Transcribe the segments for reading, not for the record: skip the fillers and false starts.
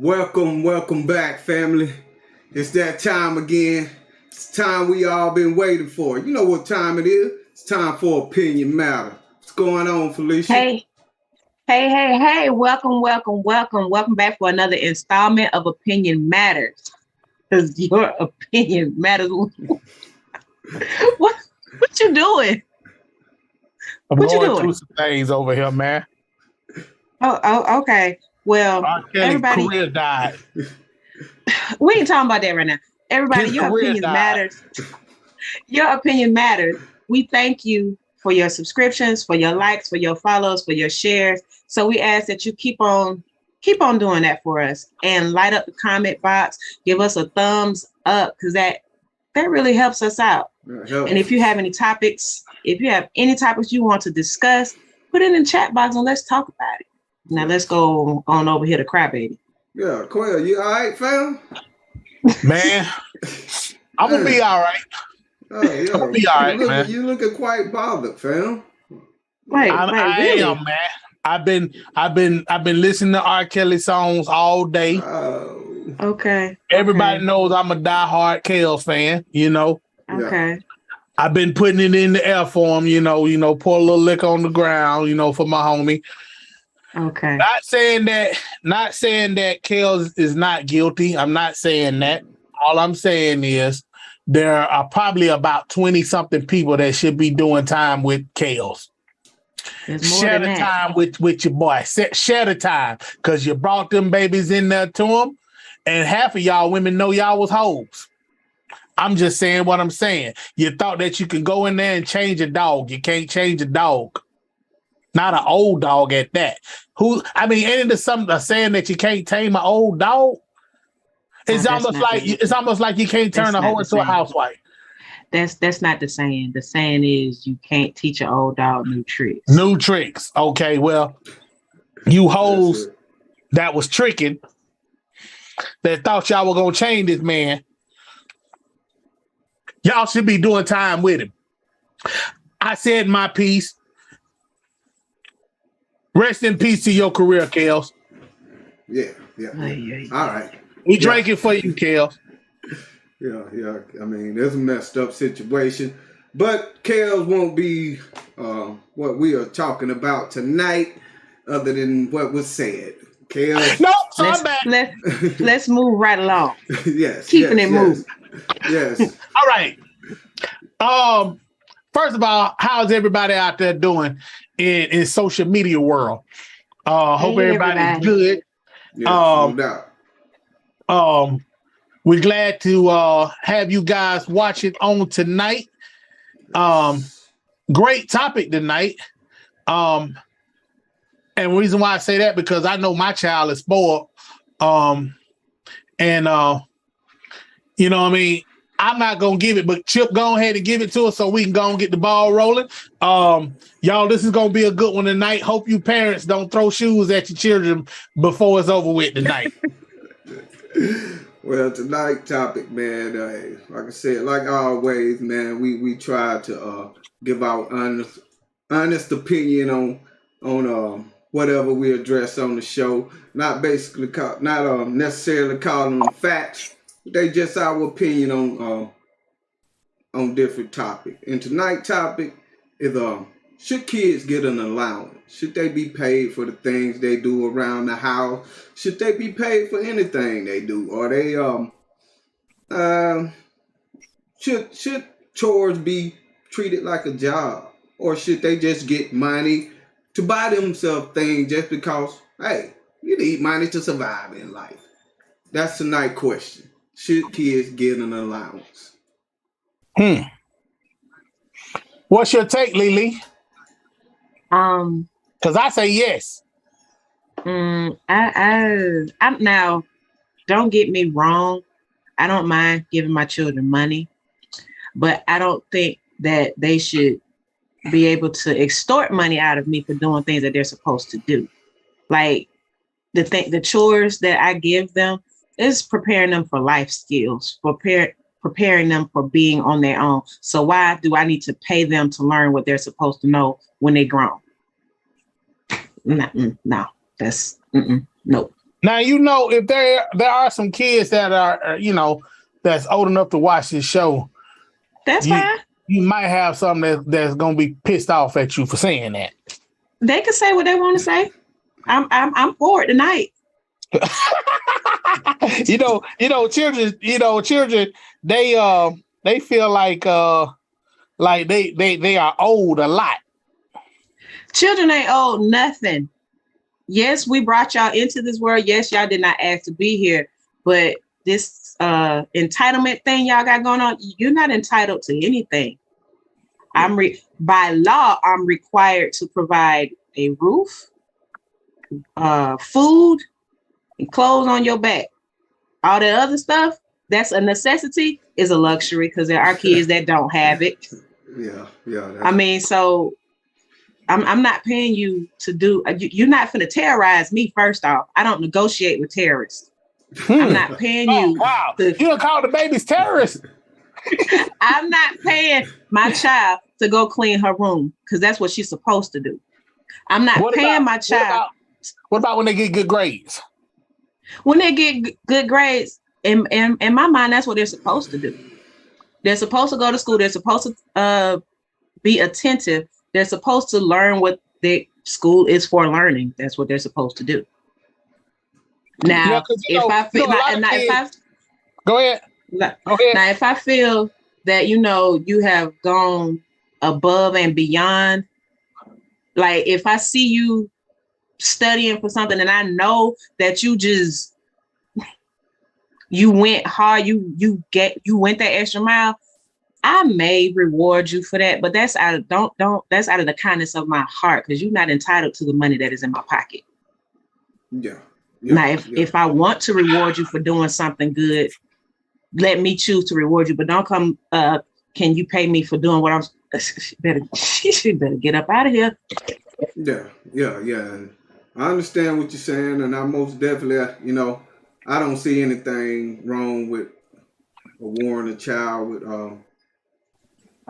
Welcome back, family. It's that time again. It's time we all been waiting for. You know what time it is. It's time for Opinion Matter. What's going on, Felicia? Hey. Welcome back for another installment of Opinion Matters. Because your opinion matters. What you doing? I'm going through some things over here, man. Oh, okay. Well, everybody, career died. We ain't talking about that right now. Everybody, your opinion matters. Your opinion matters. We thank you for your subscriptions, for your likes, for your follows, for your shares. So we ask that you keep on doing that for us and light up the comment box. Give us a thumbs up because that really helps us out. And if you have any topics, you want to discuss, put it in the chat box and let's talk about it. Now let's go on over here to Crybaby. Yeah, Quail, you all right, fam? Man, I'm gonna be all right. Oh, yeah. I'm gonna be all right, man. You looking quite bothered, fam. I really? am, man. I've been listening to R. Kelly songs all day. Okay. Everybody knows I'm a diehard Kels fan, you know. Okay. I've been putting it in the air for him, you know, pour a little liquor on the ground, for my homie. Okay. Not saying that Kels is not guilty. I'm not saying that. All I'm saying is there are probably about 20-something people that should be doing time with Kels. Share the time with your boy. Share the time because you brought them babies in there to him, and half of y'all women know y'all was hoes. I'm just saying what I'm saying. You thought that you could go in there and change a dog. You can't change a dog. Not an old dog at that. Ain't it something saying that you can't tame an old dog? It's almost like you can't turn a hoe into a housewife. That's not the saying. The saying is you can't teach an old dog new tricks. New tricks. Okay, well, you hoes that was tricking, that thought y'all were gonna change this man, y'all should be doing time with him. I said my piece. Rest in peace to your career, Kels. Yeah. All right. We drinking for you, Kels. Yeah. I mean, there's a messed up situation, but Kels won't be what we are talking about tonight, other than what was said. Kels. No, so I'm back. Let's move right along. Yes. Keeping it moving. Yes. All right. First of all, how's everybody out there doing in social media world? Hope everybody's good. Yes, no doubt. We're glad to have you guys watching on tonight. Great topic tonight. And the reason why I say that because I know my child is spoiled. You know what I mean? I'm not gonna give it, but Chip, go ahead and give it to us so we can go and get the ball rolling. Y'all, this is gonna be a good one tonight. Hope you parents don't throw shoes at your children before it's over with tonight. Well, tonight's topic, man, like I said, like always, man, we try to give our honest opinion on whatever we address on the show. Not necessarily calling them facts. They just our opinion on different topics. And tonight's topic is should kids get an allowance? Should they be paid for the things they do around the house? Should they be paid for anything they do? Or they should chores be treated like a job? Or should they just get money to buy themselves things just because, hey, you need money to survive in life? That's tonight's question. Should kids get an allowance? What's your take, Lily? Because I say yes. I'm now. Don't get me wrong. I don't mind giving my children money, but I don't think that they should be able to extort money out of me for doing things that they're supposed to do. Like the chores that I give them is preparing them for life skills, preparing them for being on their own. So why do I need to pay them to learn what they're supposed to know when they're grown? No, that's nope. Now, if there are some kids that are, that's old enough to watch this show. That's fine. You might have some that's gonna be pissed off at you for saying that. They can say what they want to say. I'm for it tonight. Children, they feel like they are old a lot. Children ain't old nothing. Yes, we brought y'all into this world. Yes, y'all did not ask to be here, but this entitlement thing y'all got going on, you're not entitled to anything. By law, I'm required to provide a roof, food, and clothes on your back. All that other stuff, that's a necessity, is a luxury because there are kids that don't have it. Yeah. So I'm not paying you to do. You're not finna terrorize me. First off, I don't negotiate with terrorists. I'm not paying you. Wow, you don't call the babies terrorists. I'm not paying my child to go clean her room because that's what she's supposed to do. I'm not paying my child. What about when they get good grades? When they get good grades, in my mind, that's what they're supposed to do. They're supposed to go to school. They're supposed to be attentive. They're supposed to learn what their school is for learning. That's what they're supposed to do. Now, go ahead. Now, if I feel that, you have gone above and beyond, like if I see you studying for something and I know that you went hard, you went that extra mile, I may reward you for that, but that's out of that's out of the kindness of my heart, because you're not entitled to the money that is in my pocket. Yeah. Now, if I want to reward you for doing something good, let me choose to reward you, but don't come. Can you pay me for doing what I'm? She better get up out of here. Yeah. I understand what you're saying, and I most definitely, I don't see anything wrong with warning a child with,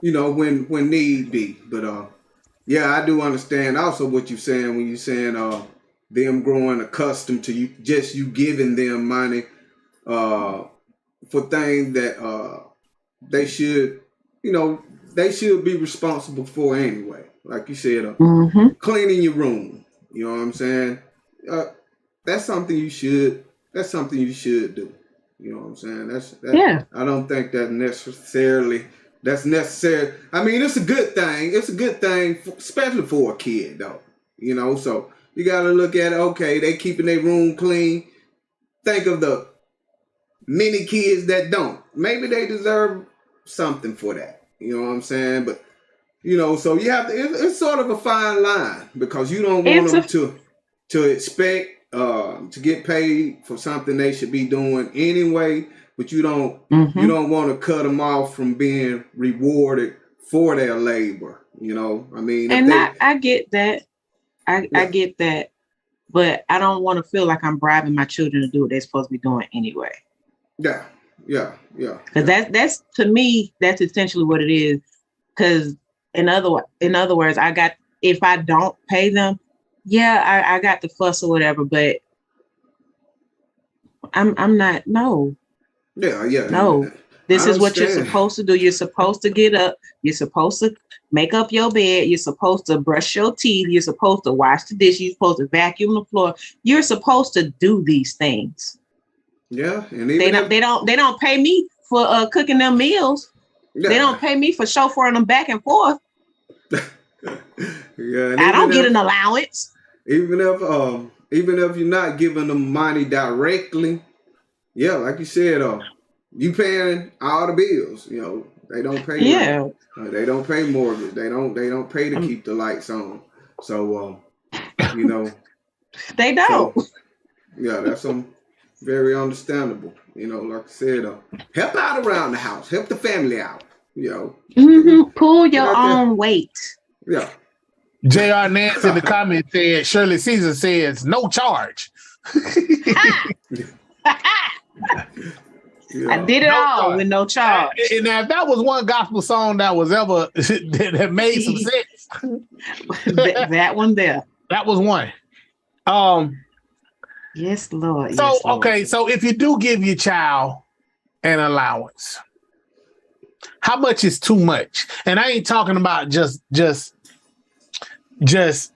when need be. But I do understand also what you're saying when you're saying them growing accustomed to you giving them money for things that they should be responsible for anyway. Like you said, cleaning your room. You know what I'm saying? That's something you should do. You know what I'm saying? I don't think that's necessary. I mean, it's a good thing. It's a good thing, especially for a kid, though. So you got to look at it. Okay, they keeping their room clean. Think of the many kids that don't. Maybe they deserve something for that. You know what I'm saying? But so you have to. It's sort of a fine line, because you don't want them to expect to get paid for something they should be doing anyway. But you don't want to cut them off from being rewarded for their labor. I mean, I get that. I get that, but I don't want to feel like I'm bribing my children to do what they're supposed to be doing anyway. Yeah. Because that's to me, that's essentially what it is. Because in other words, if I don't pay them, I got the fuss or whatever, but I'm not. No. Yeah. No. This is what you're supposed to do. You're supposed to get up. You're supposed to make up your bed. You're supposed to brush your teeth. You're supposed to wash the dishes. You're supposed to vacuum the floor. You're supposed to do these things. Yeah, and they don't pay me for cooking them meals. Yeah. They don't pay me for chauffeuring them back and forth. I don't get an allowance. Even if you're not giving them money directly, like you said, you paying all the bills. They don't pay. Yeah. They don't pay mortgage. They don't pay to keep the lights on. So they don't. So, that's very understandable. Like I said, help out around the house. Help the family out. Pull your own weight. Yeah. J.R. Nance in the comments said, Shirley Caesar says, no charge. I did it all with no charge. And if that was one gospel song that was ever that made some sense, that one there. That was one. Yes, Lord. So, Yes, Lord. okay, so if you do give your child an allowance, how much is too much? And I ain't talking about just dollars.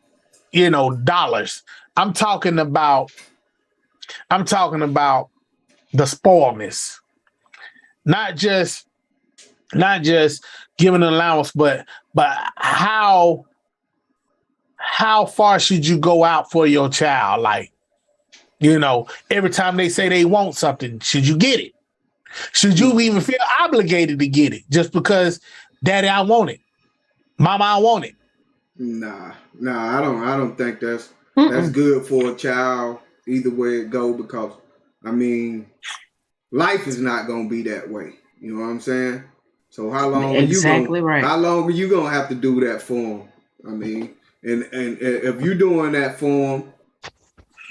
I'm talking about the spoilness. Not just giving an allowance, but how far should you go out for your child? Like, every time they say they want something, should you get it? Should you even feel obligated to get it just because daddy, I want it? Mama, I want it. Nah, I don't think that's good for a child either way it go, because I mean, life is not gonna be that way. You know what I'm saying? So how long Exactly right. How long are you gonna have to do that for them? I mean, and if you're doing that for them,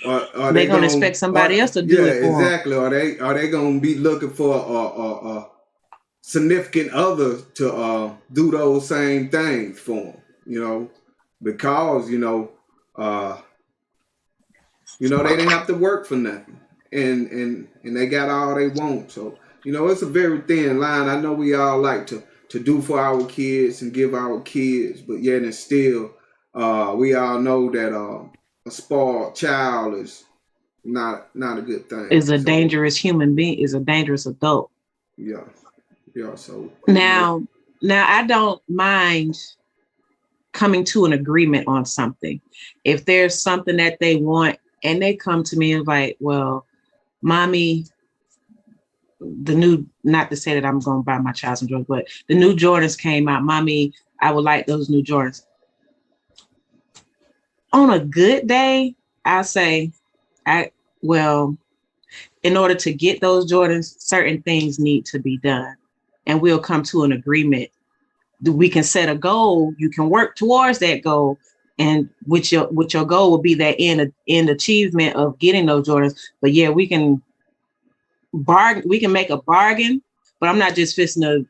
they're gonna expect somebody else to do it for them. Exactly. Are they gonna be looking for a significant other to do those same things for them? Because they didn't have to work for nothing, and they got all they want. So it's a very thin line. I know we all like to do for our kids and give our kids, but yet and still, we all know that a spoiled child is not a good thing. Is a dangerous human being. Is a dangerous adult. Yeah. So now I don't mind coming to an agreement on something. If there's something that they want and they come to me and like, well, mommy, not to say that I'm going to buy my child some Jordans, but the new Jordans came out. Mommy, I would like those new Jordans. On a good day, I'll say, in order to get those Jordans, certain things need to be done. And we'll come to an agreement. We can set a goal. You can work towards that goal. And with your goal will be that end achievement of getting those Jordans. But yeah, we can bargain. We can make a bargain. But I'm not just fixing to.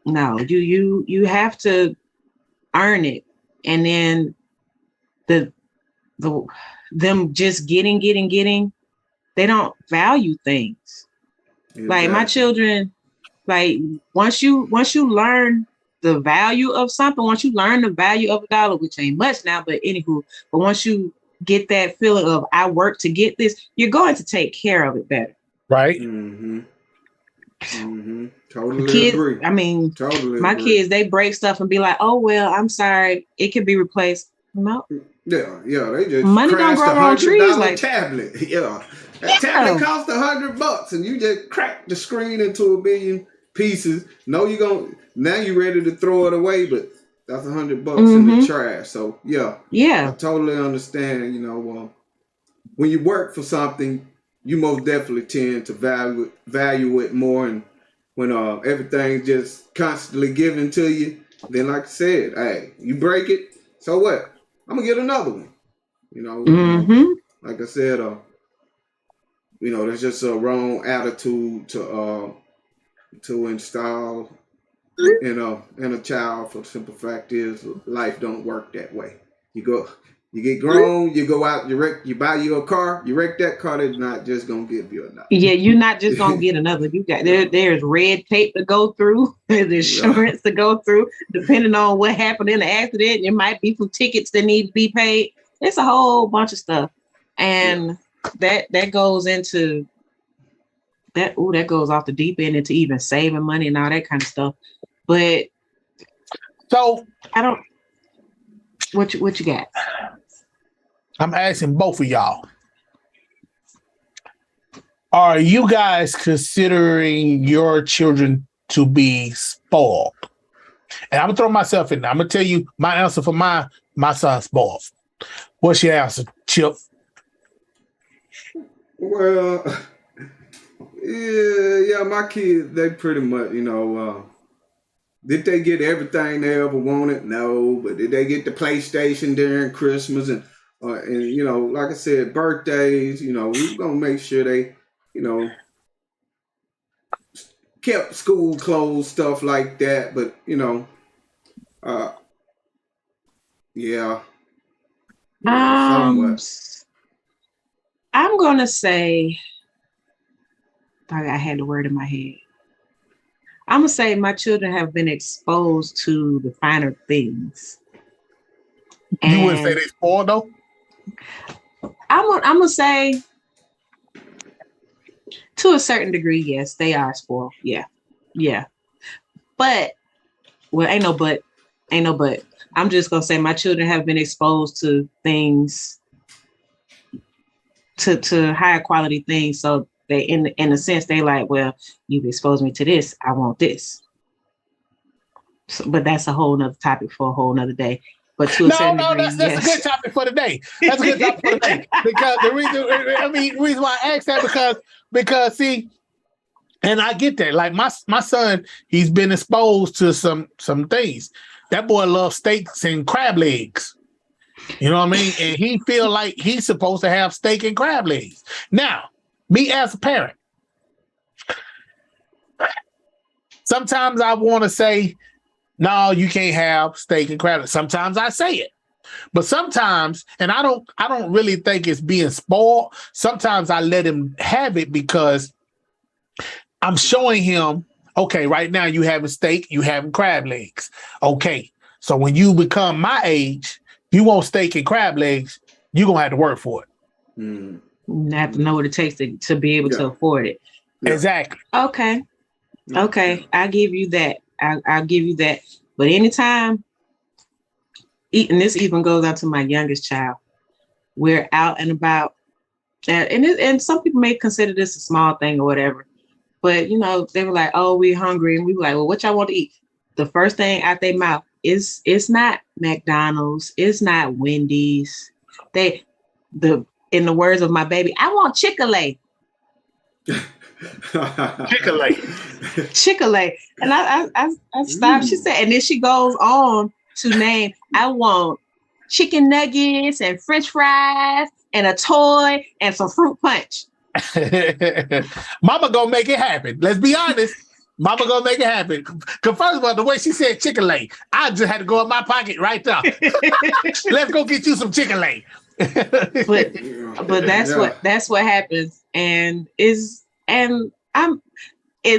No, you have to earn it. And then them just getting, they don't value things. Exactly. Like my children, like once you learn the value of something, once you learn the value of $1, which ain't much now, but anywho, but once you get that feeling of I work to get this, you're going to take care of it better. Right. Mm-hmm. Mm-hmm. Totally agree. I mean, my kids, they break stuff and be like, oh, well, I'm sorry. It can be replaced. No. Yeah. They just money don't grow on trees. Like tablet. Yeah. That tablet cost $100 and you just cracked the screen into 1,000,000,000 pieces. Now you're ready to throw it away, but that's $100 in the trash. So yeah. I totally understand. When you work for something, you most definitely tend to value it more. And when everything's just constantly given to you, then like I said, hey, you break it, so what? I'm gonna get another one. Like I said, there's just a wrong attitude to install in a child. For the simple fact is, life don't work that way. You get grown, you go out, you buy you a car, you wreck that car, they're not just gonna give you another. Yeah, you're not just gonna get another. You got there's red tape to go through, there's insurance to go through, depending on what happened in the accident. There might be some tickets that need to be paid. It's a whole bunch of stuff. And that goes into that goes off the deep end into even saving money and all that kind of stuff. But so I don't what you got? I'm asking both of y'all. Are you guys considering your children to be spoiled? And I'm gonna throw myself in there. I'm gonna tell you my answer for my son's spoiled. What's your answer, Chip? Well, yeah, my kids, they pretty much, did they get everything they ever wanted? No, but did they get the PlayStation during Christmas and like I said, birthdays? We're gonna make sure they, kept school clothes, stuff like that. But somewhat. I'm gonna say, I had the word in my head. I'm gonna say my children have been exposed to the finer things. You wouldn't say they spoiled though? I'm gonna say, to a certain degree, yes, they are spoiled. Yeah. But ain't no but. I'm just gonna say my children have been exposed to things, to higher quality things. So they, in a sense, they like, well, you've exposed me to this, I want this. So, but that's a whole nother topic for a whole nother day. But to a certain degree, that's a good topic for the day. That's a good topic for the day. Because the reason why I asked that because see, and I get that. Like my son, he's been exposed to some things. That boy loves steaks and crab legs. You know what I mean? And he feel like he's supposed to have steak and crab legs. Now, me as a parent, sometimes I want to say, no, you can't have steak and crab legs. Sometimes I say it. But sometimes, and I don't really think it's being spoiled. Sometimes I let him have it because I'm showing him, okay, right now you having steak, you having crab legs. Okay, so when you become my age, you want steak and crab legs, you're going to have to work for it. You have to know what it takes to be able to afford it. Yeah. Exactly. Okay, I'll give you that. I'll give you that. But anytime, and this even goes out to my youngest child, we're out and about, and some people may consider this a small thing or whatever, but you know, they were like, oh, we're hungry, and we were like, well, what y'all want to eat? The first thing out their mouth is, it's not McDonald's, it's not Wendy's. In the words of my baby, I want Chick-fil-A. Chick-fil-A. And I stopped. She said, and then she goes on to name, I want chicken nuggets and French fries and a toy and some fruit punch. Mama gonna make it happen. Let's be honest. Mama gonna make it happen. Cause first of all, the way she said Chick-fil-A, I just had to go in my pocket right there. Let's go get you some Chick-fil-A. but that's what happens, and it's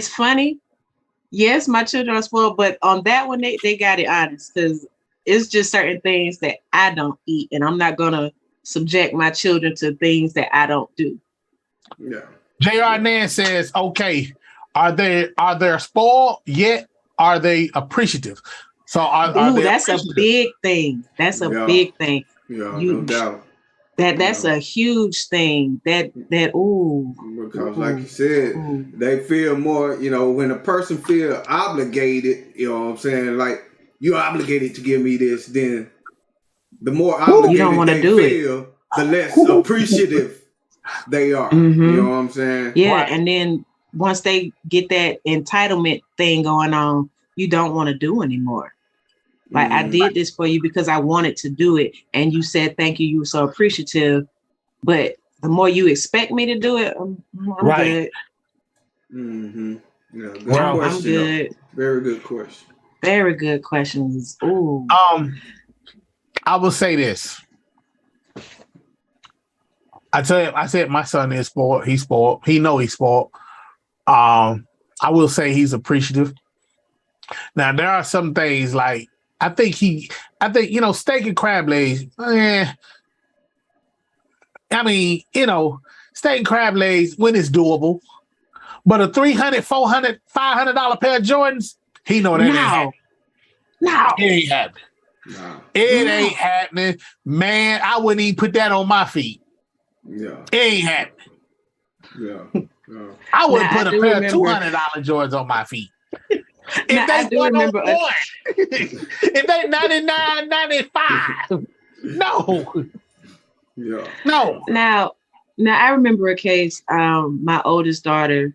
funny. Yes, my children are spoiled, but on that one they got it honest, because it's just certain things that I don't eat, and I'm not gonna subject my children to things that I don't do. Yeah. J.R. Nan says, okay, are they spoiled yet? Are they appreciative? So are they that's a big thing. That's a big thing. Yeah, no doubt. That's a huge thing. Because like you said, they feel more, you know, when a person feel obligated, you know what I'm saying? Like, you're obligated to give me this, then the more obligated they feel, the less appreciative they are. You know what I'm saying? Yeah, right. And then once they get that entitlement thing going on, you don't want to do anymore. Like, I did this for you because I wanted to do it, and you said thank you. You were so appreciative, but the more you expect me to do it, I'm good. Yeah, good question. I'm good. Very good question. Very good questions. Ooh. I will say this. I said my son is spoiled. He's spoiled. He know he's spoiled. I will say he's appreciative. Now there are some things like I think you know, steak and crab legs. I mean, you know, steak and crab legs when it's doable, but a $300, $400, $500 pair of Jordans, he know that ain't happening. No, it ain't happening. No. It ain't happening, man. I wouldn't even put that on my feet. Yeah, it ain't happening. Yeah, I wouldn't put a pair of $200 Jordans on my feet. If they remember if they 99, 95, no. Yeah. No. Now I remember a case. My oldest daughter,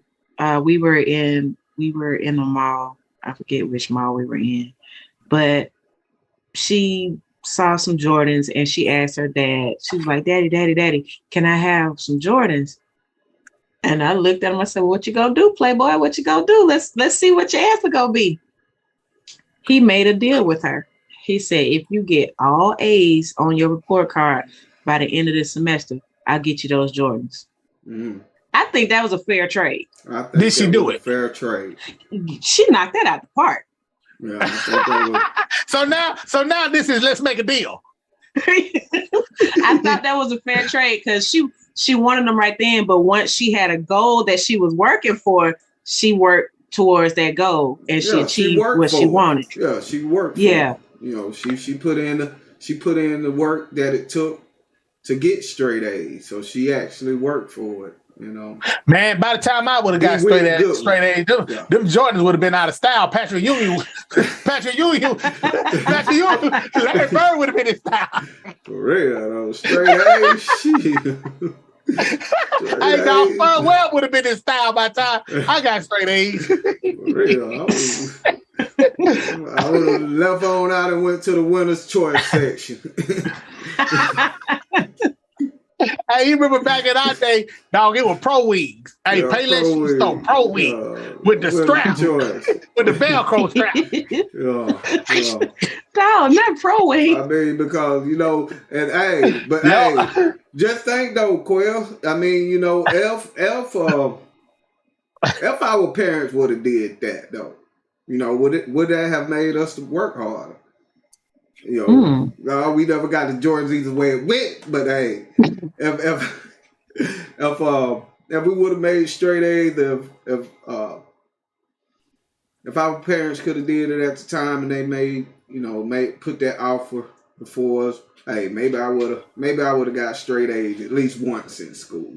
we were in a mall. I forget which mall we were in, but she saw some Jordans and she asked her dad. She was like, "Daddy, can I have some Jordans?" And I looked at him. I said, "What you gonna do, Playboy? What you gonna do? Let's see what your answer gonna be." He made a deal with her. He said, "If you get all A's on your report card by the end of the semester, I'll get you those Jordans. Mm. I think that was a fair trade. Did she do it? Fair trade. She knocked that out the park. Yeah, I think that was. So now this is let's make a deal. I thought that was a fair trade because she wanted them right then, but once she had a goal that she was working for, she worked towards that goal and she achieved what she wanted. Yeah, she worked. Yeah, you know, she put in the work that it took to get straight A's, so she actually worked for it. You know, man, by the time I would have got straight A's, them Jordans would have been out of style. Patrick Ewing, Larry Bird would have been in style. For real, though, straight A's, shit. Hey, dog, Fun Webb would have been in style by the time I got straight A's. For real, I would have left on out and went to the winner's choice section. Hey, you remember back in our day, dog, it was Pro Wings. Hey, Yeah, Payless used to Pro Wing with the strap, with the Velcro strap. Dog, not Pro Wing. I mean, because, you know, and hey, just think though, Quill. I mean, you know, if our parents would have did that though, you know, would that have made us work harder? You know, no, we never got the Jordans either way it went. But hey, if we would have made straight A's, if our parents could have did it at the time and they put that offer before us, hey, maybe I would have got straight A's at least once in school.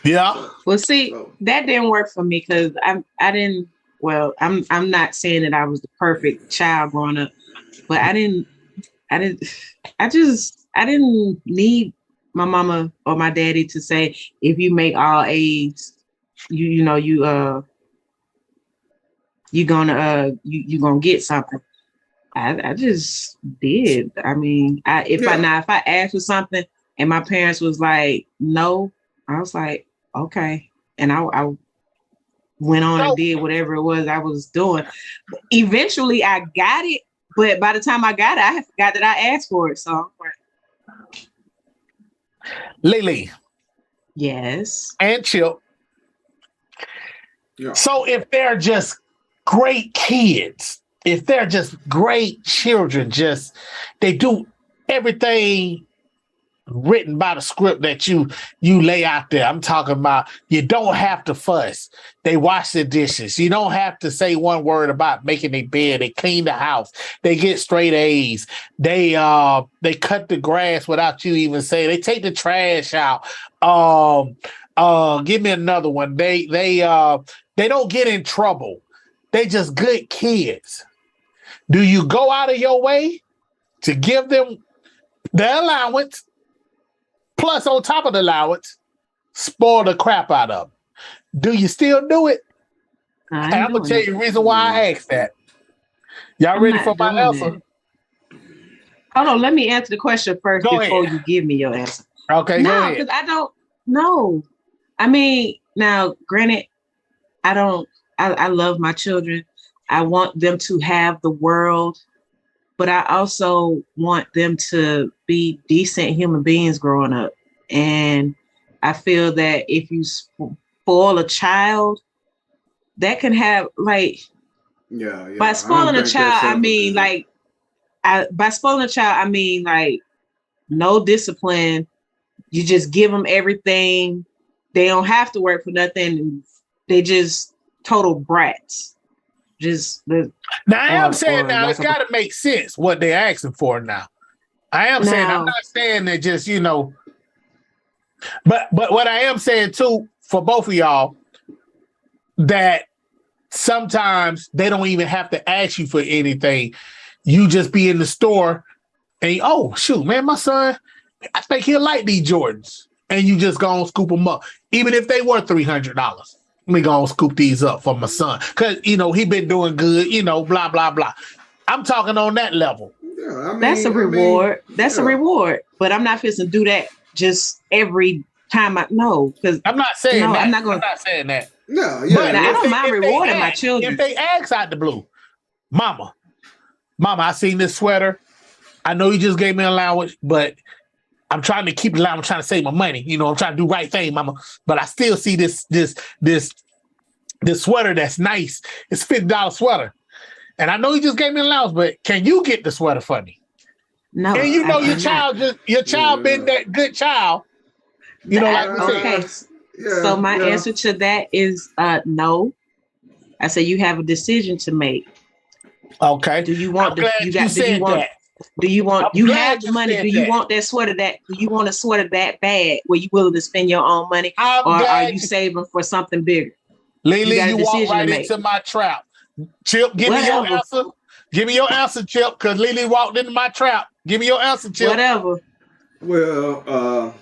Yeah. Well, see, that didn't work for me because I didn't. Well, I'm not saying that I was the perfect child growing up, but I didn't need my mama or my daddy to say, if you make all A's, you're gonna get something. I just did. I mean, if I asked for something and my parents was like, no, I was like, okay. And I went on and did whatever it was I was doing. Eventually I got it, but by the time I got it, I forgot that I asked for it. So Lily. Yes. And Chip. Yeah. So if they're just great kids, if they're just great children, just they do everything written by the script that you lay out there. I'm talking about you don't have to fuss. They wash the dishes. You don't have to say one word about making their bed. They clean the house. They get straight A's. They cut the grass without you even saying. They take the trash out. Give me another one. They don't get in trouble. They just good kids. Do you go out of your way to give them the allowance? Plus, on top of the allowance, spoil the crap out of them. Do you still do it? I'm going to tell you the reason why I asked that. Y'all ready for my answer? Hold on, let me answer the question first before you give me your answer. Okay, go ahead. Because I don't know. I mean, now, granted, I love my children. I want them to have the world, but I also want them to be decent human beings growing up. And I feel that if you spoil a child, that can have by spoiling a child, I mean no discipline. You just give them everything. They don't have to work for nothing. They just total brats. It's got to make sense what they're asking for now. I'm not saying that just, but what I am saying too, for both of y'all, that sometimes they don't even have to ask you for anything. You just be in the store and, oh, shoot, man, my son, I think he'll like these Jordans. And you just go and scoop them up. Even if they were $300. Let me go and scoop these up for my son. Because, he been doing good, blah, blah, blah. I'm talking on that level. Yeah, that's a reward. That's a reward. But I'm not fixing to do that just every time because I'm not saying that. I'm not saying that. No, yeah. But I don't mind rewarding my children. If they ask out the blue, Mama, I seen this sweater. I know you just gave me an allowance, but I'm trying to keep it alive. I'm trying to save my money. You know, I'm trying to do right thing, mama. But I still see this sweater that's nice. It's $50 sweater. And I know you just gave me an allowance, but can you get the sweater for me? No. And you know your child been that good child. You know, like we okay. So my answer to that is no. I say you have a decision to make. Okay. Do you want you have the money? Do you want that sweater do you want a sweater that bad where you willing to spend your own money? Or are you saving for something bigger? Lily, you walk right into my trap. Chip, give me your answer. Give me your answer, Chip, because Lily walked into my trap. Give me your answer, Chip. Whatever. Well,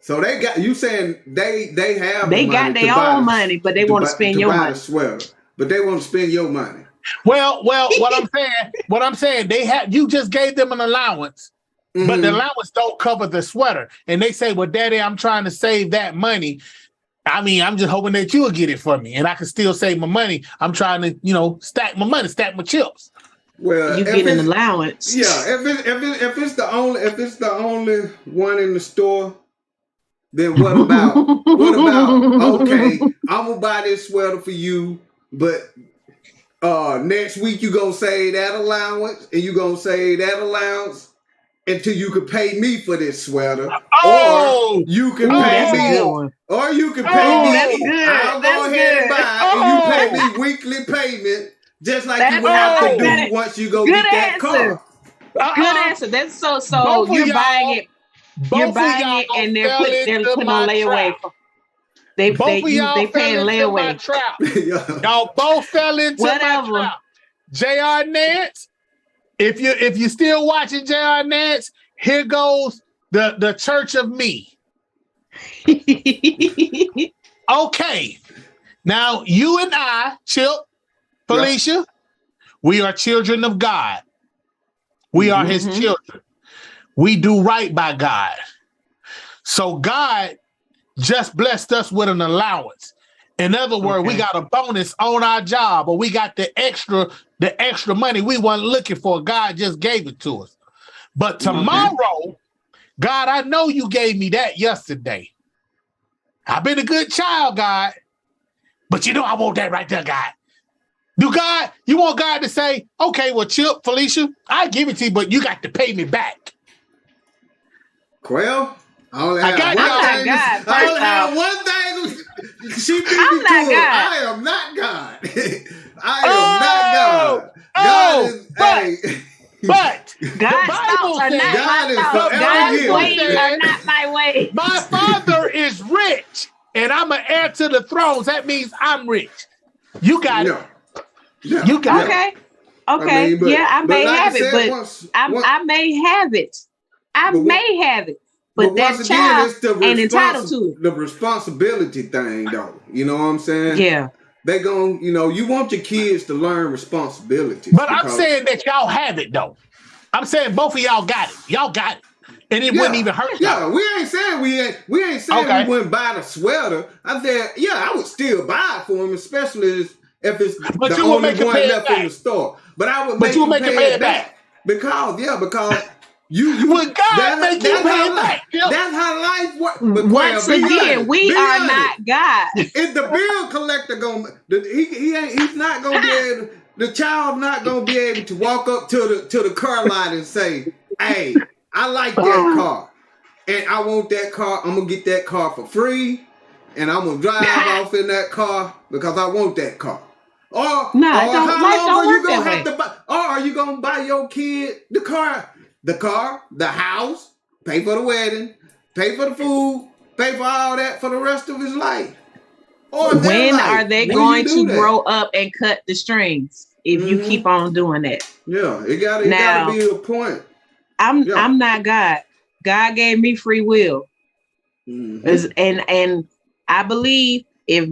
So they got you saying they got their own money, but they want to spend your money. Sweater, but they want to spend your money. Well, what I'm saying, you just gave them an allowance, but the allowance don't cover the sweater, and they say, "Well, Daddy, I'm trying to save that money. I mean, I'm just hoping that you'll get it for me, and I can still save my money. I'm trying to, stack my money, stack my chips." Well, you get an allowance. Yeah, if it's the only one in the store, then what about okay, I'm gonna buy this sweater for you, but next week you gonna save that allowance, and you gonna save that allowance until you can pay me for this sweater. Or you can pay me. Or you can pay me. I'll go ahead and buy, and you pay me weekly payment, just like you would have to do once you go get that car. Good answer. That's so you're buying it. You're buying it, and they're putting on layaway. They paying layaway. Y'all both fell into my trap. JR Nance, if you're still watching JR Nance, here goes the church of me. Okay. Now you and I, Chip, Felicia, we are children of God. We are his children. We do right by God. So God just blessed us with an allowance. In other words, we got a bonus on our job, or we got the extra money we weren't looking for. God just gave it to us. But tomorrow, God, I know you gave me that yesterday. I've been a good child, God. But I want that right there, God. You want God to say, okay, well, Chip, Felicia, I give it to you, but you got to pay me back. Well, I only have one thing. She beat me to it. I am not God. I am not God. God is but God's thoughts are not my thoughts. God's ways are not my ways. My Father is rich, and I'm an heir to the thrones. That means I'm rich. You got it. Yeah. You got it. Okay. I may have it, but I may have it. I may have it. But that child ain't entitled to it. The responsibility thing, though. You know what I'm saying? Yeah. They gon', you want your kids to learn responsibility. But I'm saying that y'all have it, though. I'm saying both of y'all got it. Y'all got it. And it wouldn't even hurt y'all. Yeah, we ain't saying we wouldn't buy the sweater. I said, I would still buy it for him, especially if it's the only one left in the store. But I would make him pay it back. Because Would God make you pay it back? That's how life works. Once again, we are not God. If the bill collector he's not gonna be able. The child not gonna be able to walk up to the car lot and say, "Hey, I like that car, and I want that car. I'm gonna get that car for free, and I'm gonna drive off in that car because I want that car." Or how long are you gonna have to buy? Or are you gonna buy your kid the car, the house, pay for the wedding, pay for the food, pay for all that for the rest of his life? Or when are they going to grow up and cut the strings if you keep on doing that? Yeah, it gotta be a point. I'm not God. God gave me free will. And I believe if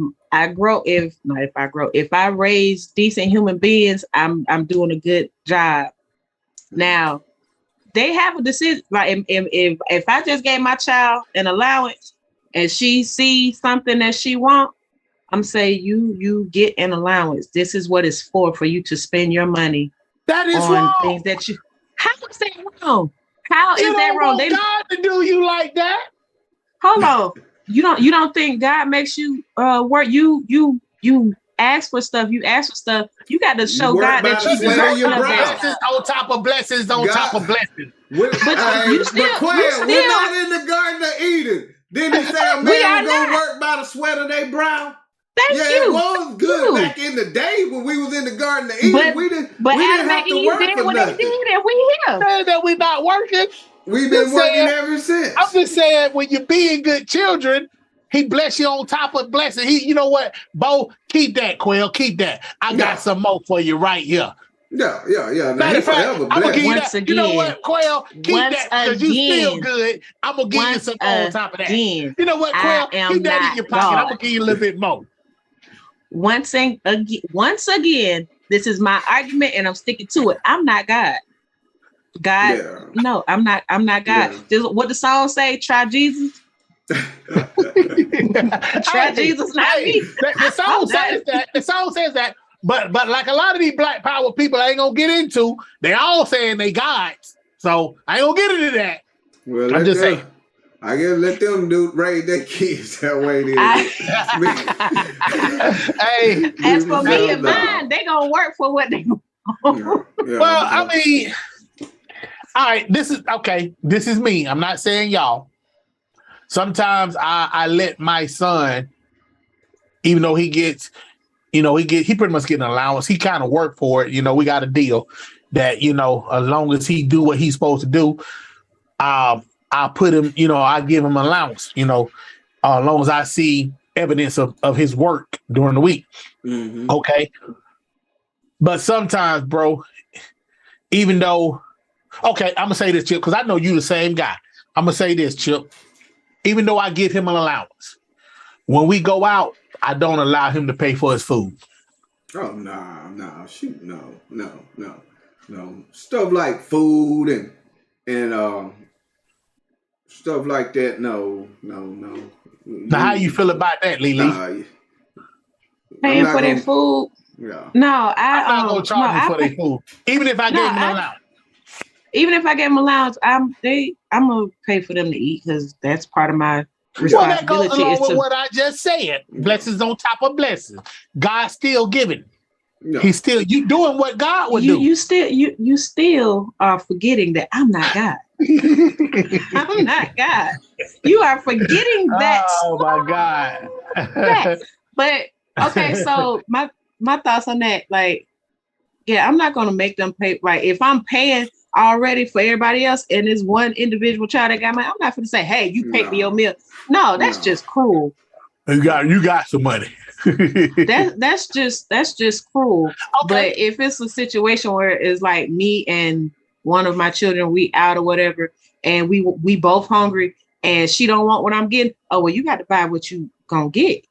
I raise decent human beings, I'm doing a good job. Now, they have a decision. Like if I just gave my child an allowance and she sees something that she wants, I'm saying you get an allowance. This is what it's for you to spend your money. That is on wrong. Things that you. How is that wrong? How is that wrong? They God to do you like that. Hold on. You don't think God makes you work? You ask for stuff. You ask for stuff. You got to show God that you deserve blessings on top of blessings on top of blessings. But you still, we're not in the Garden of Eden. Didn't he say a man was gonna work by the sweat of their brow? It was good back in the day when we was in the Garden of Eden. We didn't have to work for nothing. They did, and we here. Saying that we not working. We've been working ever since. I'm just saying, when you're being good children, he bless you on top of blessing. You know what, Bo? Keep that, Quail. Keep that. I got some more for you right here. Yeah. Matter of fact, I'm gonna give you that. Again, you know what, Quail? Keep that because you still good. I'm gonna give you some more on top of that. You know what, Quail? Keep that in your pocket. I'm gonna give you a little bit more. Once again, this is my argument, and I'm sticking to it. I'm not God. No, I'm not God. Yeah. What the song say? Try Jesus. Try Jesus, not me. The song says that. The song says that. But like a lot of these Black Power people, I ain't gonna get into. They all saying they gods, so I ain't gonna get into that. Well, I'm just saying. I guess let them raise their kids that way. Hey, as for me and mine, they gonna work for what they want. Well, I mean, all right. This is me. I'm not saying y'all. Sometimes I let my son, even though he gets. He pretty much get an allowance. He kind of worked for it. We got a deal that, as long as he do what he's supposed to do, I put him, I give him allowance, as long as I see evidence of his work during the week. Mm-hmm. Okay. But sometimes, bro, even though, okay, I'm going to say this, Chip, because I know you the same guy. I'm going to say this, Chip. Even though I give him an allowance, when we go out, I don't allow him to pay for his food. Oh, no, shoot, no. Stuff like food and stuff like that, no. Now, how you feel about that, Lily? Paying for their food? Yeah. No, I'm not going to charge them for their food, even if I gave them an allowance. Even if I gave them allowance, I'm going to pay for them to eat because that's part of my responsibility. Well, that goes along with what I just said. Blessings on top of blessings. God's still giving. No. He's still you doing what God would do. You still are forgetting that I'm not God. I'm not God. You are forgetting that. Oh my God. But okay, so my thoughts on that, like, yeah, I'm not gonna make them pay. Right, if I'm paying already for everybody else, and there's one individual child that got money, I'm not gonna say, "Hey, you pay for your meal." No, that's just cruel. You got some money. that's just cruel. Okay. But if it's a situation where it's like me and one of my children, we out or whatever, and we both hungry, and she don't want what I'm getting, oh well, you got to buy what you gonna get.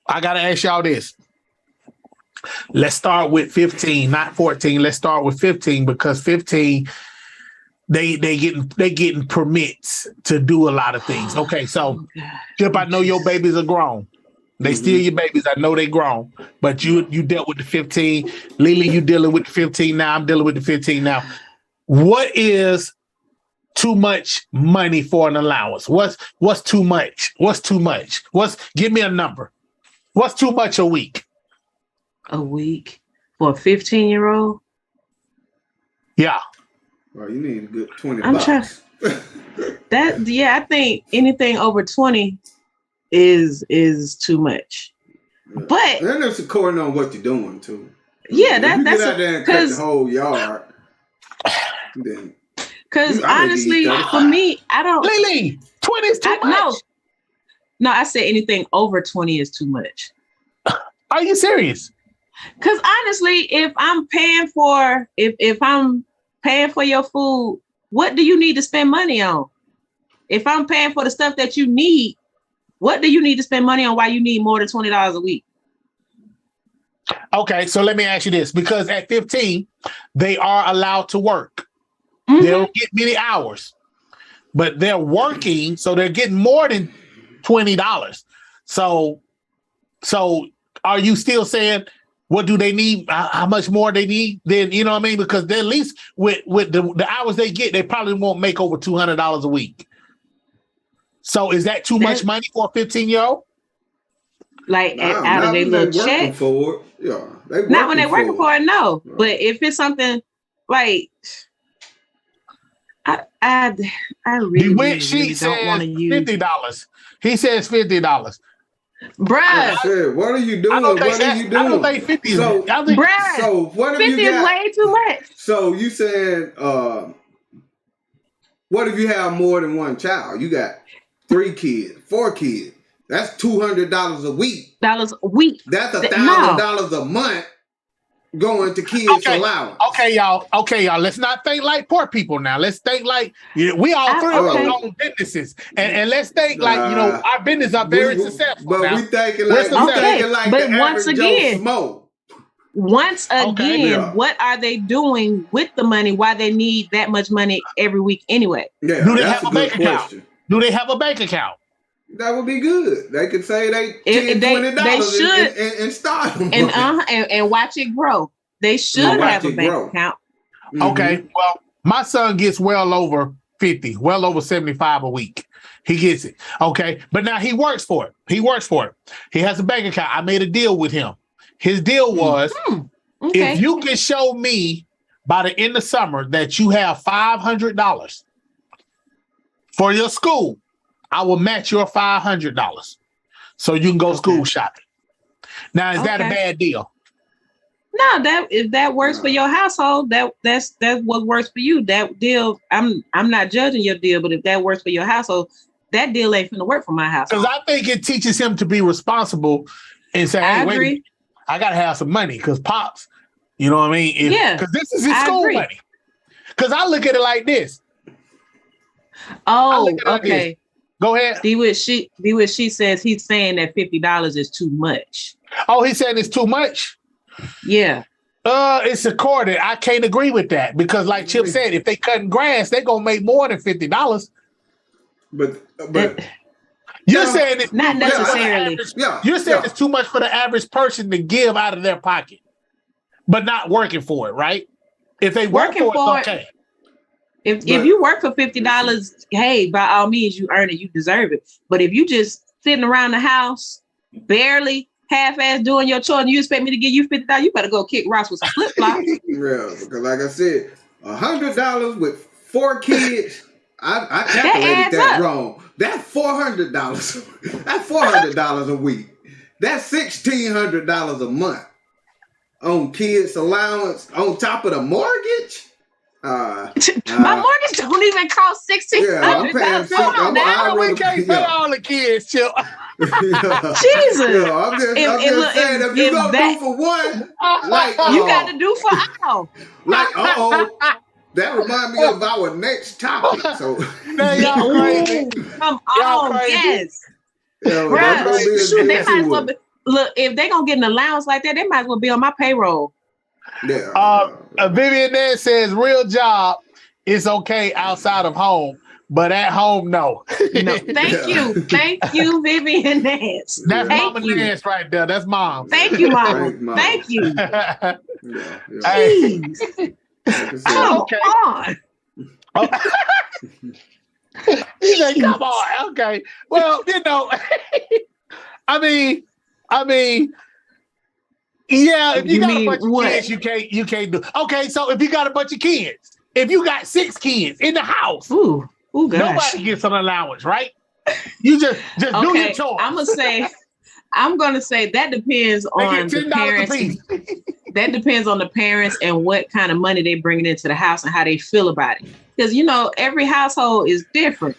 I gotta ask y'all this. Let's start with 15, not 14. Let's start with 15 because 15, they getting permits to do a lot of things. Okay, so Chip, I know your babies are grown. They still your babies. I know they grown, but you dealt with the 15. Lily, you dealing with the 15 now. I'm dealing with the 15 now. What is too much money for an allowance? What's too much? What's too much? Give me a number. What's too much a week? A week for a 15-year-old? Yeah. Well, you need a good 20 bucks. I think anything over 20 is too much. Yeah. But then it's according on what you're doing too. Yeah, if you get out there and cut the whole yard, then because honestly, for me, I don't. Lily, 20 is too much. No, I said anything over 20 is too much. Are you serious? Because honestly, if I'm paying for your food, what do you need to spend money on? If I'm paying for the stuff that you need, what do you need to spend money on? Why you need more than $20 a week? Okay, so let me ask you this: because at 15, they are allowed to work. Mm-hmm. They don't get many hours, but they're working, so they're getting more than $20. So are you still saying what do they need, how much more they need, then you know what I mean? Because at least with the hours they get, they probably won't make over $200 a week. So is that too much money for a 15-year-old? Like out of their little check? For it. Yeah, not when they're working for it, no. Yeah. But if it's something like I really don't want to use $50. He says $50. Bruh, what are you doing? What are you doing? I don't think 50 is so what 50 is way too much. So you said what if you have more than one child? You got 3 kids, 4 kids. That's $200 a week. That's $1,000 a month going to kids' allowance. Okay, y'all. Let's not think like poor people now. Let's think like we all three of us own businesses, and let's think like our business are very successful. But now. we thinking like but the once again, what are they doing with the money? Why they need that much money every week anyway? Yeah, do they have a bank account? Do they have a bank account? That would be good. They could say they $20 and start them. And watch it grow. They should have a bank account. Mm-hmm. Okay. Well, my son gets well over 50, well over 75 a week. He gets it. Okay. But now he works for it. He has a bank account. I made a deal with him. His deal was if you can show me by the end of summer that you have $500 for your school, I will match your $500 so you can go school shopping. Now, is that a bad deal? No, if that works for your household, that's what works for you. That deal, I'm not judging your deal, but if that works for your household, that deal ain't finna work for my household. Because I think it teaches him to be responsible and say, hey, wait, I gotta have some money because Pops, you know what I mean? Because this is his school money. Because I look at it like this. Oh, okay. Go ahead. Be what she says. He's saying that $50 is too much. Oh, he's saying it's too much? Yeah. It's accorded. I can't agree with that because, like Chip said, if they cutting grass, they're gonna make more than $50. But you're saying it's not necessarily. You're saying it's too much for the average person to give out of their pocket, but not working for it, right? If they work for it, okay. If you work for $50, hey, by all means, you earn it, you deserve it. But if you just sitting around the house, barely half-ass doing your chores, and you expect me to give you $50, you better go kick rocks with some flip-flops. Yeah, because like I said, $100 with 4 kids, I calculated that wrong. That's $400. That's $400 a week. That's $1,600 a month on kids' allowance on top of the mortgage. My mortgage don't even cost $1,600. Yeah, I'm paying. We can't pay all the kids, Chip. Jesus. Yeah, I'm just saying, if you gonna do for one, like you got to do for all. Like, that reminds me of our next topic. So y'all crazy. Come on, yes. Shoot, they might as well be, look, if they gonna get an allowance like that, they might as well be on my payroll. Yeah. Vivian Nance says, real job is okay outside of home, but at home, no. No. Thank you, Vivian Nance. That's Mama Nance right there. That's Mom. Thank you, Mama. Thank you. Please. Come on. He said, come on. Okay. Well, I mean, yeah, if you got a bunch of kids, you can't do. Okay, so if you got a bunch of kids, if you got 6 kids in the house, gosh. Nobody gets an allowance, right? You just do your chores. I'm gonna say that depends on the parents. That depends on the parents and what kind of money they bring into the house and how they feel about it. Because every household is different.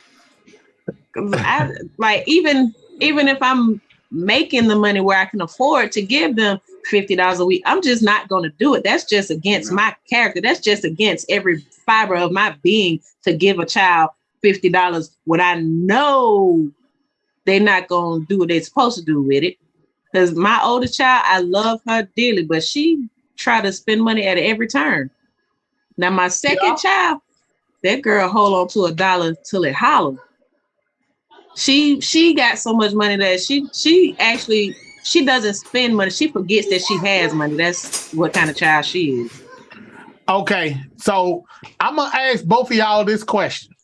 Even if I'm making the money where I can afford to give them $50 a week, I'm just not going to do it. That's just against my character. That's just against every fiber of my being to give a child $50 when I know they're not going to do what they're supposed to do with it. Because my oldest child, I love her dearly, but she try to spend money at every turn. Now my second child, that girl hold on to $1 till it holler. She got so much money that she actually she doesn't spend money. She forgets that she has money. That's what kind of child she is. Okay, so I'm gonna ask both of y'all this question.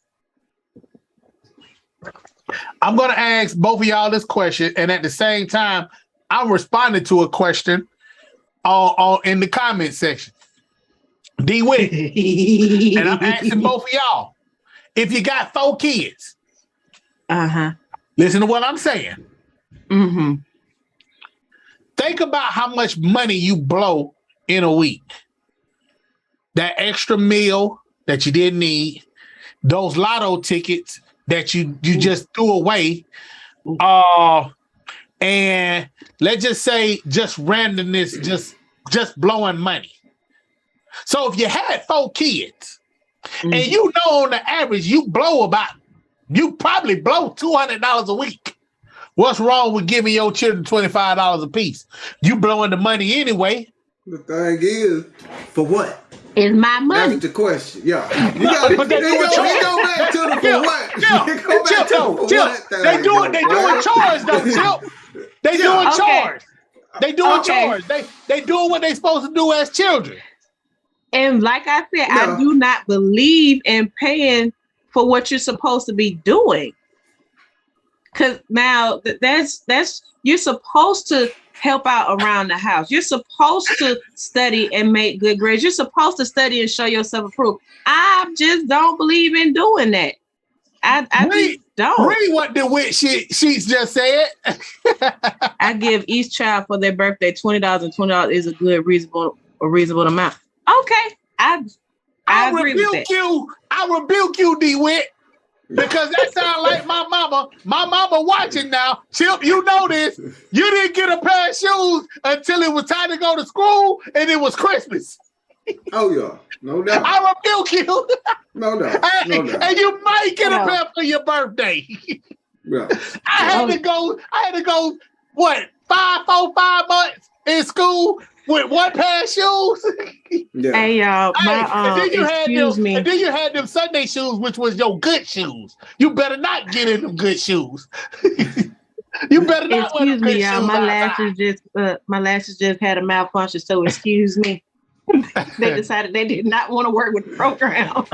And at the same time, I'm responding to a question on in the comment section. D-Wick, and I'm asking both of y'all, if you got 4 kids, listen to what I'm saying. Mm-hmm. Think about how much money you blow in a week. That extra meal that you didn't need, those lotto tickets that you just threw away, and let's just say just randomness, just blowing money. So if you had 4 kids, and you know on the average you probably blow $200 a week. What's wrong with giving your children $25 a piece? You blowing the money anyway. The thing is, for what? It's my money. That's the question. Yeah. You got to go back to the for what. They doing chores though, Chip. They doing chores. They doing chores. They doing what they supposed to do as children. And like I said, I do not believe in paying for what you're supposed to be doing. Because now that's you're supposed to help out around the house. You're supposed to study and make good grades. You're supposed to study and show yourself approved. I just don't believe in doing that. I just don't. Read what the witch she's just said. I give each child for their birthday $20, and $20 is a good reasonable amount. Okay, I agree with that. I rebuke you, D-Wit, because that sounds like my mama. My mama watching now. Chip, you know this. You didn't get a pair of shoes until it was time to go to school, and it was Christmas. Oh yeah, no doubt. I rebuke you. No doubt. And you might get a pair for your birthday. Yeah. I had to go. What 5 months in school with one pair of shoes. Yeah. Hey y'all, excuse me. And then you had them Sunday shoes, which was your good shoes. You better not get in them good shoes. You better not. Excuse me, y'all. My lashes just had a malfunction, so excuse me. They decided they did not want to work with the program.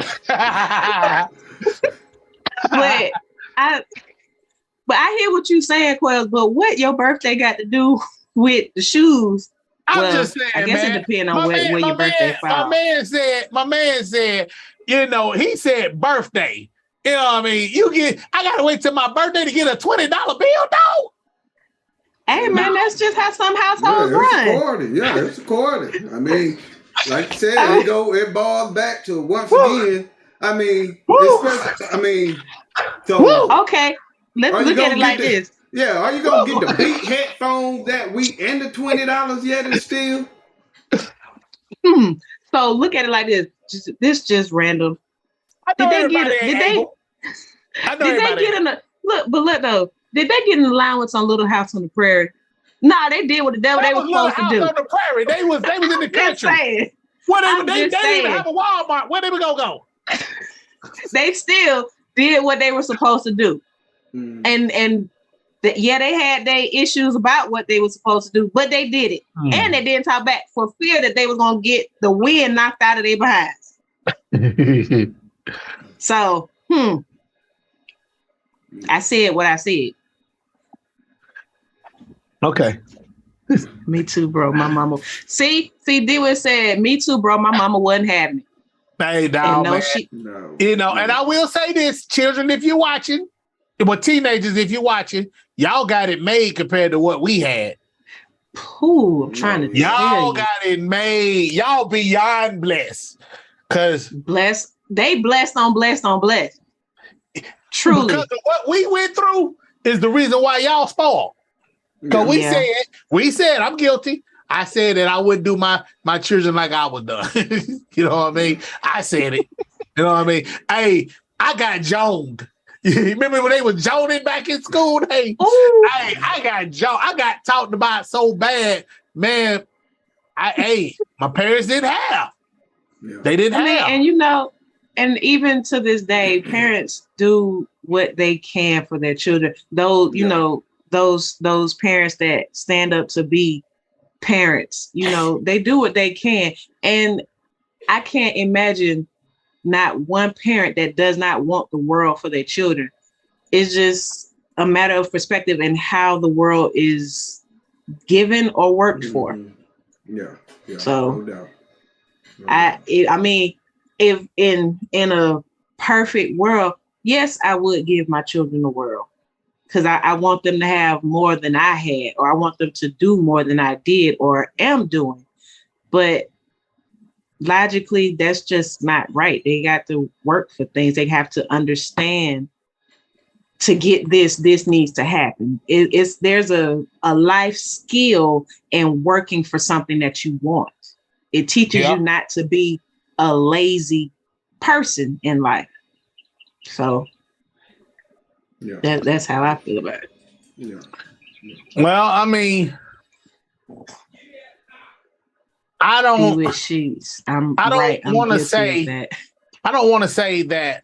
But I hear what you're saying, Quells, but what your birthday got to do with the shoes? I'm just saying, I guess it depends on where your birthday falls. My man said, he said birthday. You know what I mean? I gotta wait till my birthday to get a $20 bill, though. Hey man, that's just how some households run. It's according. I mean, like you said, it balls back to once again. I mean, so okay. Let's look at it like this. Yeah, are you gonna get the beat headphones that week and the $20 yet and still? So look at it like this. This just random. Did they get an allowance on Little House on the Prairie? Nah, they did what the devil they were supposed to do. On the Prairie. They was in the country. They didn't even have a Walmart. Where they were gonna go? They still did what they were supposed to do. And they had their issues about what they were supposed to do, but they did it. And they didn't talk back for fear that they were going to get the wind knocked out of their behinds. So, I said what I said. Okay. Me too, bro. My mama. See, D-Wick said, me too, bro. My mama wasn't having it. Hey, dog, man. And I will say this, children, if you're watching, but teenagers, if you're watching, y'all got it made compared to what we had. Ooh, I'm trying to y'all got it made. Y'all beyond blessed. Cause they blessed on blessed on blessed. Truly. Because of what we went through is the reason why y'all spoiled. Because we said, I'm guilty. I said that I wouldn't do my children like I was done. You know what I mean? I said it. You know what I mean? Hey, I got joned. You remember when they was joning back in school? Hey, I got talked about so bad, man. My parents didn't have. Yeah. They didn't have. And even to this day, parents do what they can for their children. Those those parents that stand up to be parents, you know, they do what they can. And I can't imagine not one parent that does not want the world for their children. It's just a matter of perspective and how the world is given or worked for. Yeah. So No doubt. I mean, if in a perfect world, yes, I would give my children the world, because I want them to have more than I had, or I want them to do more than I did or am doing. But logically, that's just not right. They got to work for things. They have to understand, to get this needs to happen. There's a life skill in working for something that you want. It teaches you not to be a lazy person in life. So that's how I feel about it. Yeah. Well, I mean, I don't want to say that.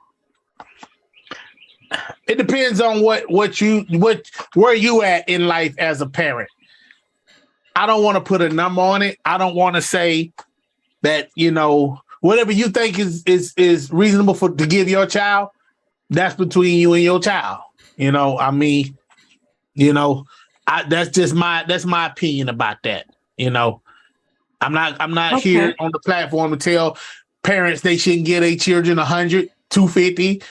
It depends on where you at in life as a parent. I don't want to put a number on it. I don't want to say that, you know, whatever you think is reasonable to give your child, that's between you and your child. You know, I mean, you know, that's my opinion about that. You know, I'm not here on the platform to tell parents they shouldn't give their children 100, 250,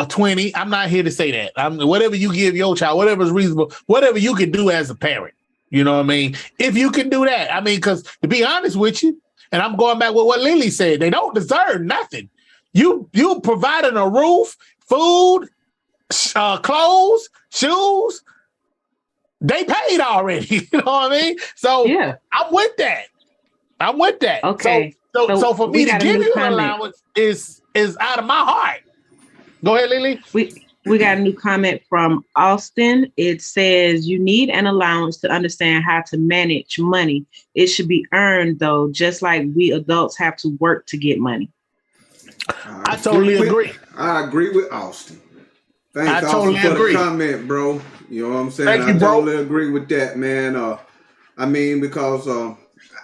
20. I'm not here to say that. Whatever you give your child, whatever is reasonable, whatever you can do as a parent. You know what I mean? If you can do that, I mean, because to be honest with you, and I'm going back with what Lily said, they don't deserve nothing. You providing a roof, food, clothes, shoes. They paid already. You know what I mean? So I'm with that. Okay. So for me to give you an allowance is out of my heart. Go ahead, Lily. We got a new comment from Austin. It says, you need an allowance to understand how to manage money. It should be earned, though, just like we adults have to work to get money. I totally agree. I agree with Austin. Thanks, I totally Austin, for agree. the comment, bro. You know what I'm saying? Thank you, bro. I totally agree with that, man. I mean, because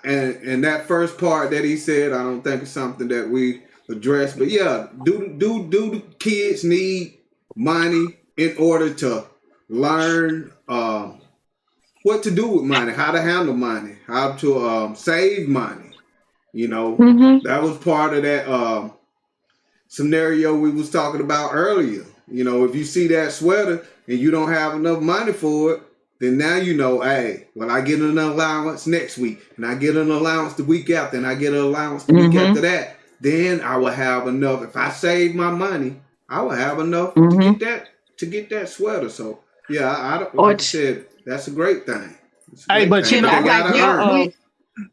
and that first part that he said, I don't think it's something that we address. But yeah, do the kids need money in order to learn what to do with money, how to handle money, how to save money? You know, that was part of that scenario we was talking about earlier. You know, if you see that sweater and you don't have enough money for it, then now you know, hey, well, I get an allowance next week, and I get an allowance the week after, and I get an allowance the week after that. Then I will have enough. If I save my money, I will have enough to get that sweater. So yeah, like I said, that's a great thing. Hey, but you know,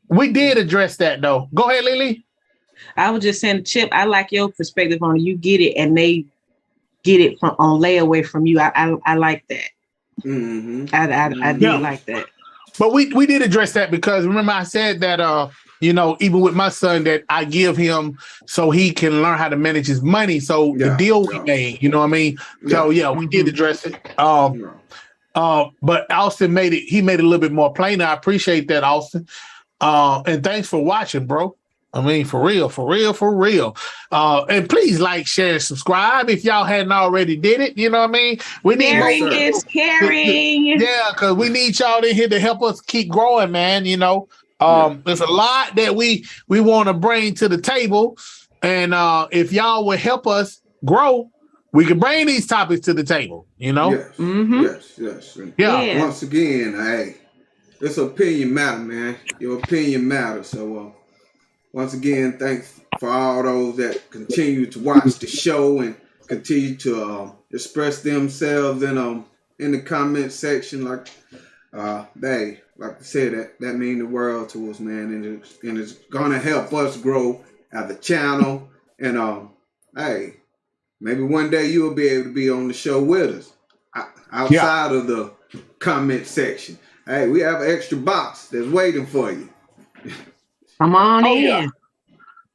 we did address that though. Go ahead, Lily. I was just saying, Chip, I like your perspective on it. You get it, and they get it on layaway from you. I like that. I do like that. But we did address that because remember I said that you know, even with my son, that I give him so he can learn how to manage his money. So the deal we made, you know what I mean? So we did address it. But Austin made it a little bit more plain. I appreciate that, Austin. And thanks for watching, bro. I mean, for real. And please like, share, and subscribe if y'all hadn't already did it. You know what I mean? We need caring is caring. Yeah, because we need y'all in here to help us keep growing, man. You know, there's a lot that we want to bring to the table. And if y'all would help us grow, we can bring these topics to the table, you know? Yes. Yeah. Once again, hey, this opinion matter, man. Your opinion matters. So once again, thanks for all those that continue to watch the show and continue to express themselves in the comment section. Like I said, that mean the world to us, man, and it's gonna help us grow as a channel. And hey, maybe one day you'll be able to be on the show with us outside of the comment section. Hey, we have an extra box that's waiting for you. Come on in.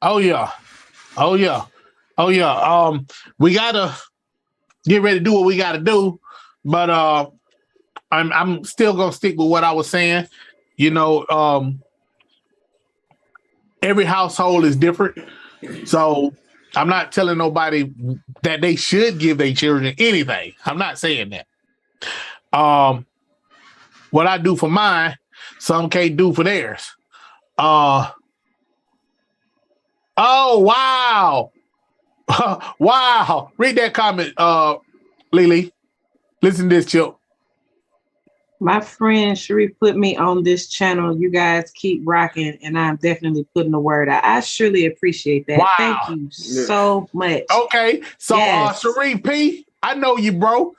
Oh yeah. We gotta get ready to do what we gotta do. But I'm still gonna stick with what I was saying. You know, every household is different, so I'm not telling nobody that they should give their children anything. I'm not saying that. What I do for mine, some can't do for theirs. Oh wow. Wow. Read that comment, Lily. Listen to this, Chip. My friend Sharif put me on this channel. You guys keep rocking, and I'm definitely putting the word out. I surely appreciate that. Wow. Thank you so much. Okay. So Yes. Sharif P, I know you, bro.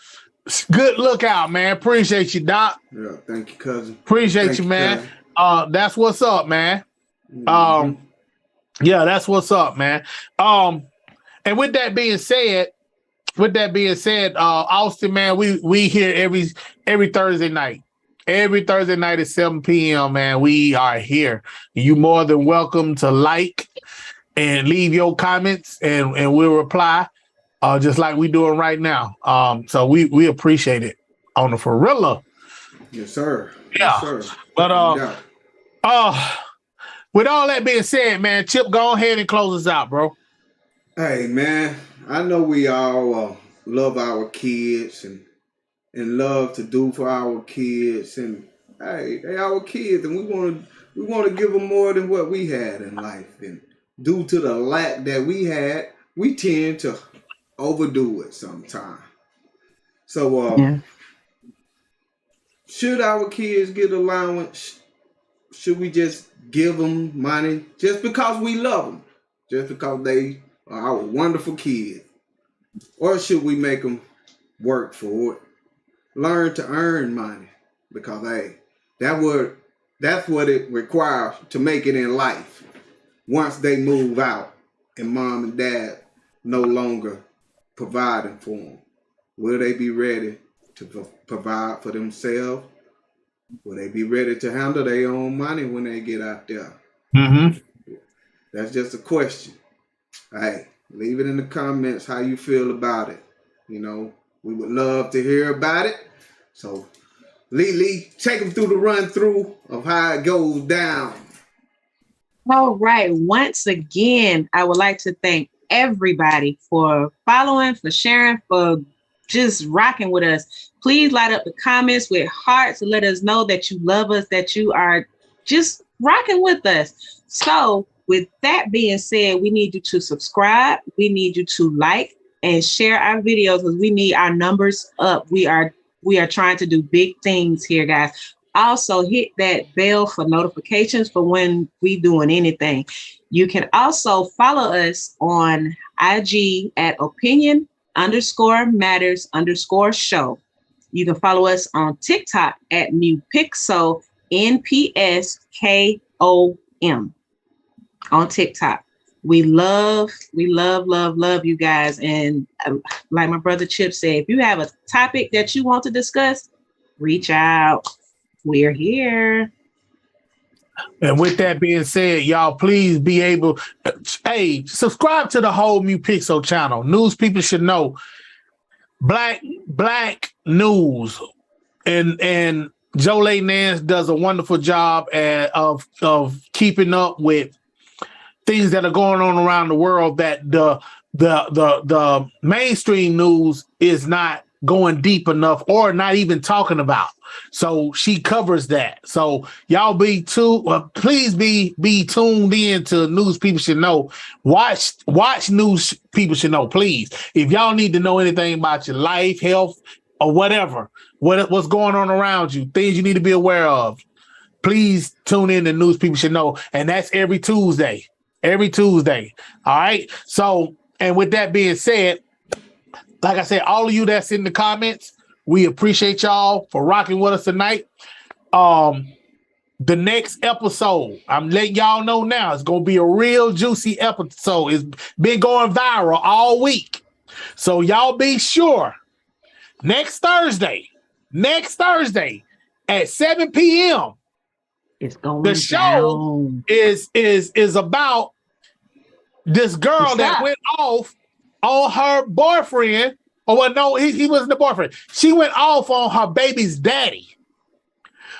Good lookout, man. Appreciate you, Doc. Yeah, thank you, cousin. Appreciate you, man. That's what's up, man. Yeah, that's what's up, man. And with that being said, Austin, man, we here every Thursday night. Every Thursday night at 7 p.m., man, we are here. You more than welcome to like and leave your comments, and we'll reply, just like we doing right now. So we appreciate it on the Farilla. Yes, sir. Yeah. Yes, sir. But with all that being said, man, Chip, go ahead and close us out, bro. Hey, man, I know we all love our kids and love to do for our kids, and hey, they our kids, and we want to give them more than what we had in life. And due to the lack that we had, we tend to overdo it sometimes. So, should our kids get allowance? Should we just give them money just because we love them, just because they are our wonderful kids? Or should we make them work for it? Learn to earn money, because hey, that's what it requires to make it in life. Once they move out and mom and dad no longer providing for them, will they be ready to provide for themselves? Will they be ready to handle their own money when they get out there? Mm-hmm. That's just a question. Hey, leave it in the comments how you feel about it. You know, we would love to hear about it. So, Lee, take them through the run through of how it goes down. All right. Once again, I would like to thank everybody for following, for sharing, for just rocking with us. Please light up the comments with hearts to let us know that you love us, that you are just rocking with us. So with that being said, we need you to subscribe. We need you to like and share our videos, because we need our numbers up. We are trying to do big things here, guys. Also hit that bell for notifications for when we doing anything. You can also follow us on IG at opinion_matters_show. You can follow us on TikTok at NewPixel, NPSKOM on TikTok. We love you guys. And like my brother Chip said, if you have a topic that you want to discuss, reach out. We're here. And with that being said, y'all, please be able, hey, subscribe to the whole New Pixel channel. News people should know. Black news, and Jolie Nance does a wonderful job of keeping up with things that are going on around the world that the mainstream news is not going deep enough or not even talking about. So she covers that. So y'all please be tuned in to News People Should Know. Watch News People Should Know, please. If y'all need to know anything about your life, health, or whatever, what's going on around you, things you need to be aware of, please tune in to News People Should Know. And that's every Tuesday. All right. So, and with that being said, like I said, all of you that's in the comments, we appreciate y'all for rocking with us tonight. The next episode, I'm letting y'all know now, it's going to be a real juicy episode. It's been going viral all week. So y'all be sure next Thursday at 7 p.m. It's going the show down. is about this girl that went off on her boyfriend Oh, well, no, he wasn't the boyfriend. She went off on her baby's daddy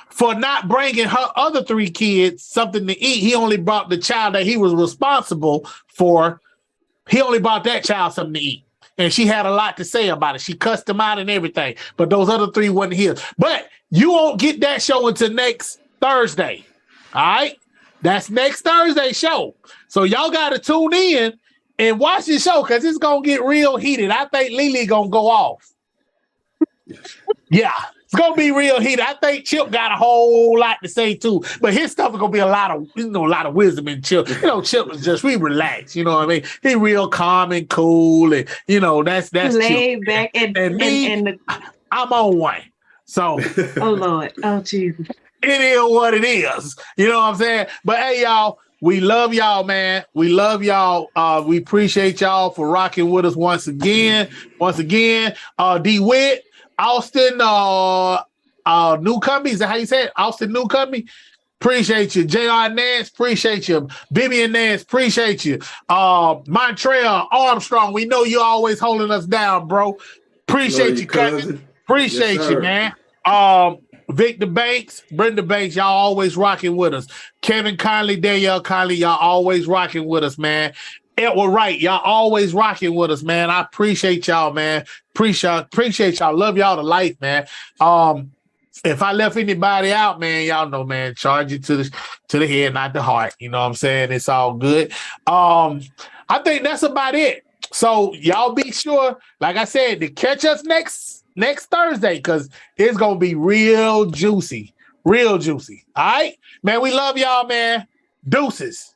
for not bringing her other 3 kids something to eat. He only brought the child that he was responsible for. He only brought that child something to eat. And she had a lot to say about it. She cussed him out and everything. But those other 3 wasn't his. But you won't get that show until next Thursday. All right? That's next Thursday show. So y'all got to tune in and watch this show because it's going to get real heated. I think Lily going to go off. Yeah. It's gonna be real heated. I think Chip got a whole lot to say too, but his stuff is gonna be a lot of wisdom in Chip. Chip is just relaxed. You know what I mean? He real calm and cool, and that's laid Chip. back and me, I'm on one. So, oh Lord, oh Jesus, it is what it is. You know what I'm saying? But hey, y'all. We love y'all, man. We love y'all. We appreciate y'all for rocking with us once again. DeWitt, Austin Newcomb, is that how you say it? Austin Newcomb, appreciate you. JR Nance, appreciate you. Vivian Nance, appreciate you. Montreal Armstrong, we know you always holding us down, bro. Appreciate you, cousin. Appreciate you, man. Victor Banks, Brenda Banks, y'all always rocking with us. Kevin Conley, Danielle Conley, y'all always rocking with us, man. Edward Wright, y'all always rocking with us, man. I appreciate y'all, man. Appreciate y'all. Love y'all to life, man. If I left anybody out, man, y'all know, man, charge it to the head, not the heart. You know what I'm saying? It's all good. I think that's about it. So y'all be sure, like I said, to catch us next Thursday, because it's gonna be real juicy. All right, man. We love y'all, man. Deuces.